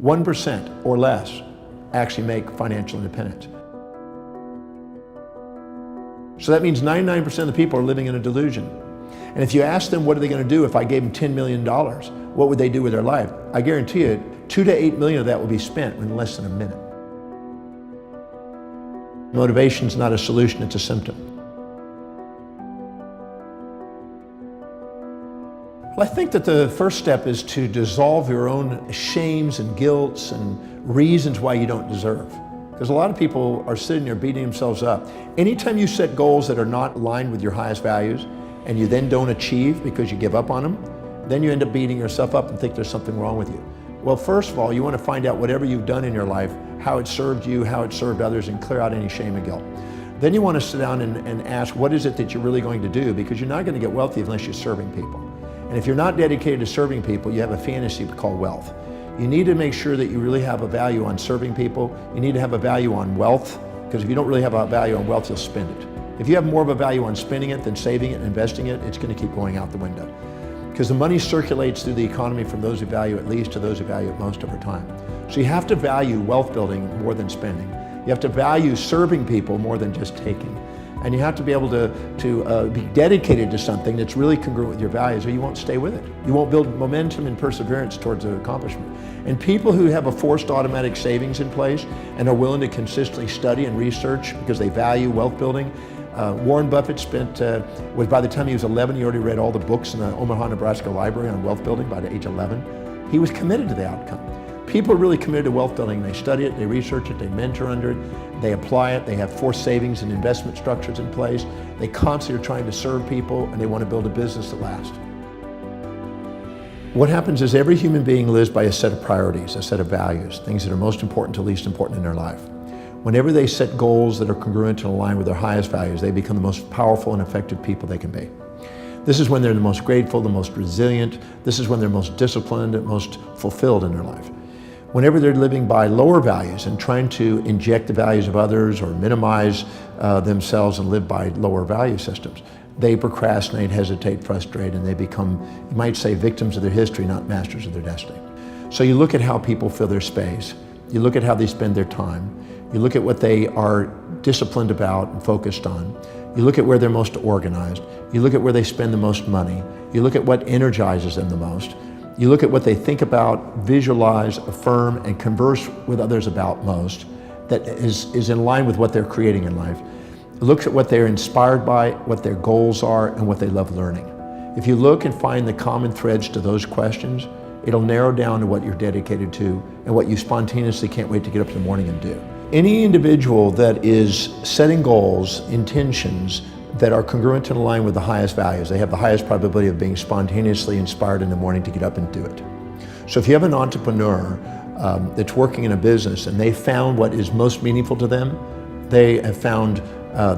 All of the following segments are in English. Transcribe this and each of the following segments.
1% or less actually make financial independence. So that means 99% of the people are living in a delusion. And if you ask them what are they going to do if I gave them $10 million, what would they do with their life? I guarantee you, 2 to 8 million of that will be spent in less than a minute. Motivation is not a solution, it's a symptom. Well, I think that the first step is to dissolve your own shames and guilts and reasons why you don't deserve. Because a lot of people are sitting there beating themselves up. Anytime you set goals that are not aligned with your highest values and you then don't achieve because you give up on them, then you end up beating yourself up and think there's something wrong with you. Well, first of all, you want to find out whatever you've done in your life, how it served you, how it served others, and clear out any shame and guilt. Then you want to sit down and ask, what is it that you're really going to do? Because you're not going to get wealthy unless you're serving people. And if you're not dedicated to serving people, you have a fantasy called wealth. You need to make sure that you really have a value on serving people. You need to have a value on wealth, because if you don't really have a value on wealth, you'll spend it. If you have more of a value on spending it than saving it and investing it, it's going to keep going out the window. Because the money circulates through the economy from those who value it least to those who value it most over time. So you have to value wealth building more than spending. You have to value serving people more than just taking. And you have to be able to be dedicated to something that's really congruent with your values, or you won't stay with it. You won't build momentum and perseverance towards an accomplishment. And people who have a forced automatic savings in place and are willing to consistently study and research because they value wealth building. Warren Buffett by the time he was 11, he already read all the books in the Omaha, Nebraska library on wealth building by the age 11. He was committed to the outcome. People are really committed to wealth building. They study it, they research it, they mentor under it, they apply it, they have forced savings and investment structures in place. They constantly are trying to serve people, and they want to build a business that lasts. What happens is every human being lives by a set of priorities, a set of values, things that are most important to least important in their life. Whenever they set goals that are congruent and aligned with their highest values, they become the most powerful and effective people they can be. This is when they're the most grateful, the most resilient. This is when they're most disciplined and most fulfilled in their life. Whenever they're living by lower values and trying to inject the values of others or minimize themselves and live by lower value systems, they procrastinate, hesitate, frustrate, and they become, you might say, victims of their history, not masters of their destiny. So you look at how people fill their space, you look at how they spend their time, you look at what they are disciplined about and focused on, you look at where they're most organized, you look at where they spend the most money, you look at what energizes them the most, you look at what they think about, visualize, affirm, and converse with others about most that is in line with what they're creating in life. Look at what they're inspired by, what their goals are, and what they love learning. If you look and find the common threads to those questions, it'll narrow down to what you're dedicated to and what you spontaneously can't wait to get up in the morning and do. Any individual that is setting goals, intentions, that are congruent and aligned with the highest values, they have the highest probability of being spontaneously inspired in the morning to get up and do it. So if you have an entrepreneur that's working in a business and they found what is most meaningful to them, they have found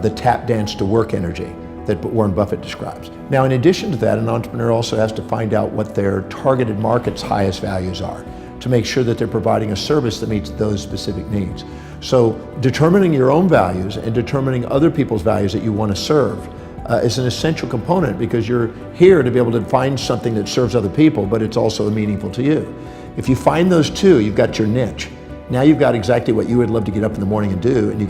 the tap dance to work energy that Warren Buffett describes. Now, in addition to that, an entrepreneur also has to find out what their targeted market's highest values are to make sure that they're providing a service that meets those specific needs. So determining your own values and determining other people's values that you want to serve is an essential component, because you're here to be able to find something that serves other people, but it's also meaningful to you. If you find those two, you've got your niche. Now you've got exactly what you would love to get up in the morning and do, and you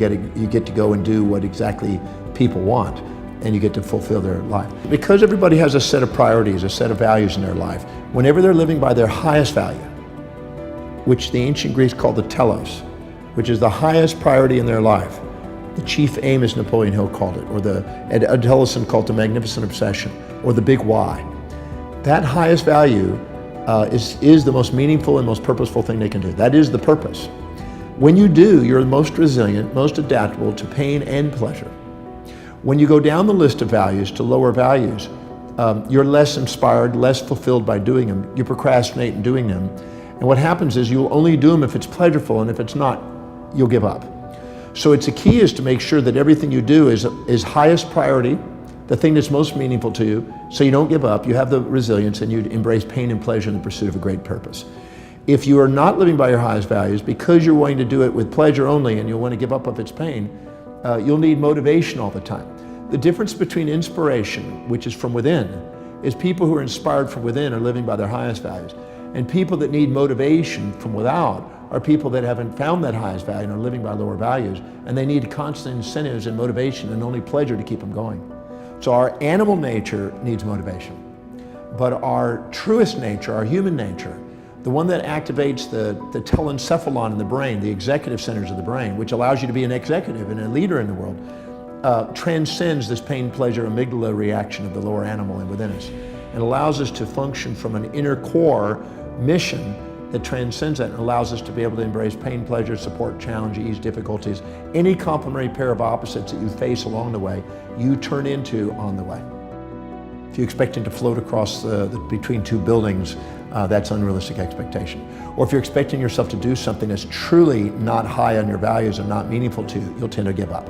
get to go and do what exactly people want, and you get to fulfill their life. Because everybody has a set of priorities, a set of values in their life, whenever they're living by their highest value, which the ancient Greeks called the telos, which is the highest priority in their life. The chief aim, as Napoleon Hill called it, or Ed Ellison called it the magnificent obsession, or the big why. That highest value is the most meaningful and most purposeful thing they can do. That is the purpose. When you do, you're the most resilient, most adaptable to pain and pleasure. When you go down the list of values to lower values, you're less inspired, less fulfilled by doing them. You procrastinate in doing them. And what happens is you'll only do them if it's pleasurable, and if it's not, you'll give up. So the key is to make sure that everything you do is highest priority, the thing that's most meaningful to you, so you don't give up, you have the resilience, and you embrace pain and pleasure in the pursuit of a great purpose. If you are not living by your highest values, because you're wanting to do it with pleasure only and you'll want to give up if it's pain, you'll need motivation all the time. The difference between inspiration, which is from within, is people who are inspired from within are living by their highest values. And people that need motivation from without are people that haven't found that highest value and are living by lower values, and they need constant incentives and motivation and only pleasure to keep them going. So our animal nature needs motivation, but our truest nature, our human nature, the one that activates the telencephalon in the brain, the executive centers of the brain, which allows you to be an executive and a leader in the world, transcends this pain, pleasure, amygdala reaction of the lower animal and within us. It allows us to function from an inner core mission that transcends that and allows us to be able to embrace pain, pleasure, support, challenge, ease, difficulties. Any complementary pair of opposites that you face along the way, you turn into on the way. If you're expecting to float across between two buildings, that's unrealistic expectation. Or if you're expecting yourself to do something that's truly not high on your values and not meaningful to you, you'll tend to give up.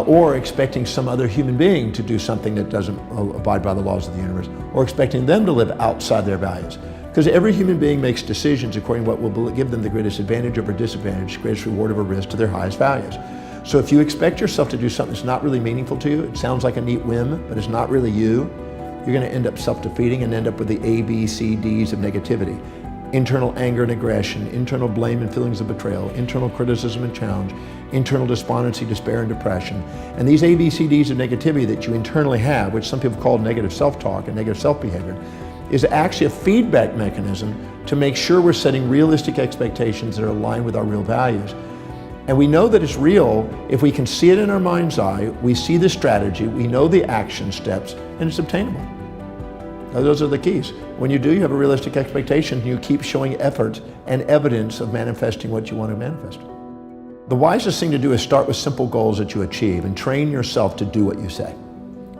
Or expecting some other human being to do something that doesn't abide by the laws of the universe, or expecting them to live outside their values. Because every human being makes decisions according to what will give them the greatest advantage over disadvantage, greatest reward over risk to their highest values. So if you expect yourself to do something that's not really meaningful to you, it sounds like a neat whim, but it's not really you, you're going to end up self-defeating and end up with the A, B, C, Ds of negativity. Internal anger and aggression, internal blame and feelings of betrayal, internal criticism and challenge, internal despondency, despair, and depression. And these A, B, C, Ds of negativity that you internally have, which some people call negative self-talk and negative self-behavior, is actually a feedback mechanism to make sure we're setting realistic expectations that are aligned with our real values. And we know that it's real if we can see it in our mind's eye, we see the strategy, we know the action steps, and it's obtainable. Now, those are the keys. When you do, you have a realistic expectation, you keep showing effort and evidence of manifesting what you want to manifest. The wisest thing to do is start with simple goals that you achieve and train yourself to do what you say.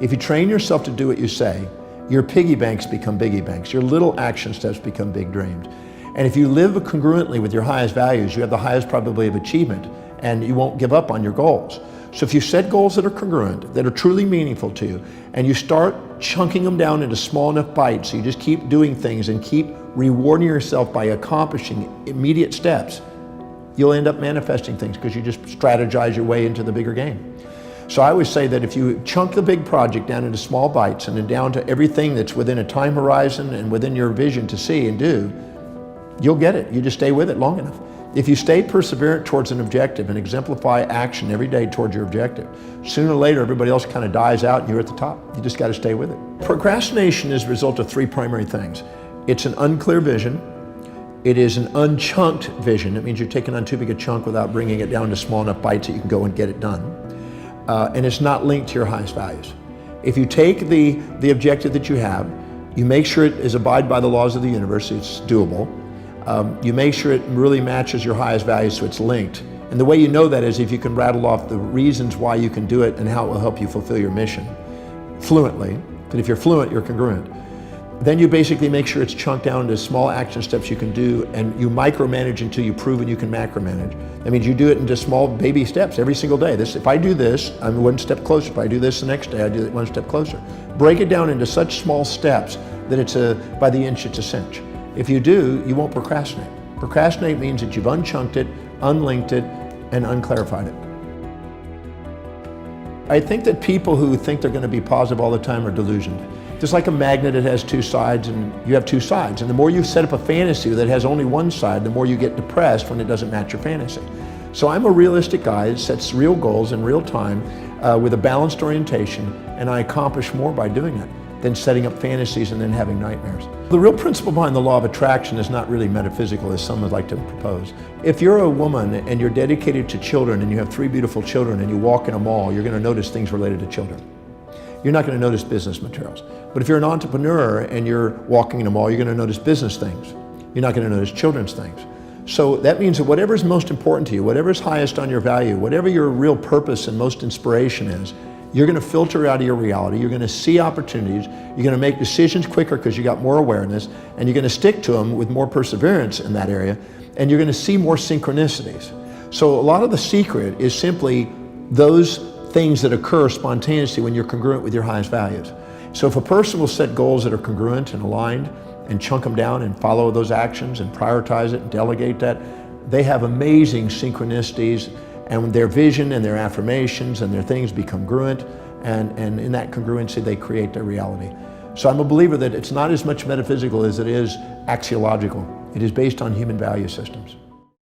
If you train yourself to do what you say, your piggy banks become biggie banks. Your little action steps become big dreams. And if you live congruently with your highest values, you have the highest probability of achievement, and you won't give up on your goals. So if you set goals that are congruent, that are truly meaningful to you, and you start chunking them down into small enough bites, so you just keep doing things and keep rewarding yourself by accomplishing immediate steps, you'll end up manifesting things because you just strategize your way into the bigger game. So I always say that if you chunk the big project down into small bites and then down to everything that's within a time horizon and within your vision to see and do, you'll get it. You just stay with it long enough. If you stay perseverant towards an objective and exemplify action every day towards your objective, sooner or later everybody else kind of dies out and you're at the top. You just got to stay with it. Procrastination is a result of three primary things. It's an unclear vision. It is an unchunked vision. It means you're taking on too big a chunk without bringing it down to small enough bites that you can go and get it done. And it's not linked to your highest values. If you take the objective that you have, you make sure it is abide by the laws of the universe, it's doable. You make sure it really matches your highest values so it's linked. And the way you know that is if you can rattle off the reasons why you can do it and how it will help you fulfill your mission fluently. But if you're fluent, you're congruent. Then you basically make sure it's chunked down into small action steps you can do, and you micromanage until you've proven you can macromanage. That means you do it into small baby steps every single day. If I do this, I'm one step closer. If I do this the next day, I do it one step closer. Break it down into such small steps that it's by the inch, it's a cinch. If you do, you won't procrastinate. Procrastinate means that you've unchunked it, unlinked it, and unclarified it. I think that people who think they're going to be positive all the time are delusioned. Just like a magnet, it has two sides, and you have two sides. And the more you set up a fantasy that has only one side, the more you get depressed when it doesn't match your fantasy. So I'm a realistic guy that sets real goals in real time with a balanced orientation, and I accomplish more by doing it than setting up fantasies and then having nightmares. The real principle behind the law of attraction is not really metaphysical, as some would like to propose. If you're a woman and you're dedicated to children and you have 3 beautiful children and you walk in a mall, you're going to notice things related to children. You're not going to notice business materials. But if you're an entrepreneur and you're walking in a mall, you're going to notice business things. You're not going to notice children's things. So that means that whatever is most important to you, whatever is highest on your value, whatever your real purpose and most inspiration is, you're going to filter out of your reality. You're going to see opportunities. You're going to make decisions quicker because you got more awareness, and you're going to stick to them with more perseverance in that area, and you're going to see more synchronicities. So a lot of the secret is simply those things that occur spontaneously when you're congruent with your highest values. So if a person will set goals that are congruent and aligned and chunk them down and follow those actions and prioritize it and delegate that, they have amazing synchronicities, and their vision and their affirmations and their things become congruent, and in that congruency they create their reality. So I'm a believer that it's not as much metaphysical as it is axiological. It is based on human value systems.